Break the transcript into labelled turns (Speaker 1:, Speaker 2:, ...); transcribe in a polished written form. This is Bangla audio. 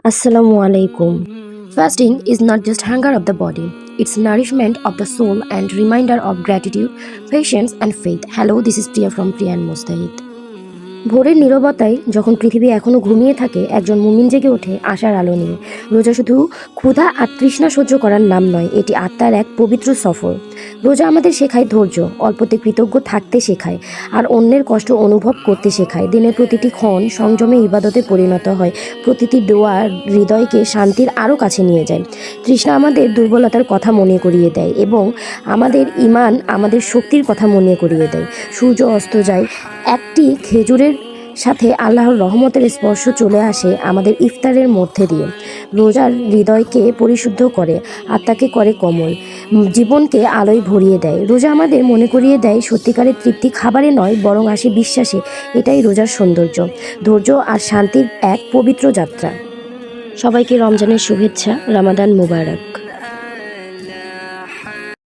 Speaker 1: Assalamu alaikum. Fasting is not just hunger of the body, it's nourishment of the soul and reminder of gratitude, patience, and faith. Hello, this is Priya from Priya and Mustahid. ভোরের নীরবতায় যখন পৃথিবী এখনও ঘুমিয়ে থাকে, একজন মুমিন জেগে ওঠে আশার আলো নিয়ে। রোজা শুধু ক্ষুধা আর তৃষ্ণা সহ্য করার নাম নয়, এটি আত্মার এক পবিত্র সফর। রোজা আমাদের শেখায় ধৈর্য, অল্পতে কৃতজ্ঞ থাকতে শেখায়, আর অন্যের কষ্ট অনুভব করতে শেখায়। দিনের প্রতিটি ক্ষণ সংযমে ইবাদতে পরিণত হয়, প্রতিটি দোয়া হৃদয়কে শান্তির আরও কাছে নিয়ে যায়। তৃষ্ণা আমাদের দুর্বলতার কথা মনে করিয়ে দেয় এবং আমাদের ঈমান আমাদের শক্তির কথা মনে করিয়ে দেয়। সূর্য অস্ত যায়, একটি খেজুরের সাথে আল্লাহর রহমতের স্পর্শ চলে আসে আমাদের ইফতারের মধ্যে দিয়ে। রোজার হৃদয়কে পরিশুদ্ধ করে, আত্মাকে করে কোমল, জীবনকে আলোয় ভরিয়ে দেয়। রোজা আমাদের মনে করিয়ে দেয় সত্যিকারের তৃপ্তি খাবারে নয়, বরং আসে বিশ্বাসে। এটাই রোজার সৌন্দর্য, ধৈর্য আর শান্তির এক পবিত্র যাত্রা। সবাইকে রমজানের শুভেচ্ছা, রমাদান মুবারক।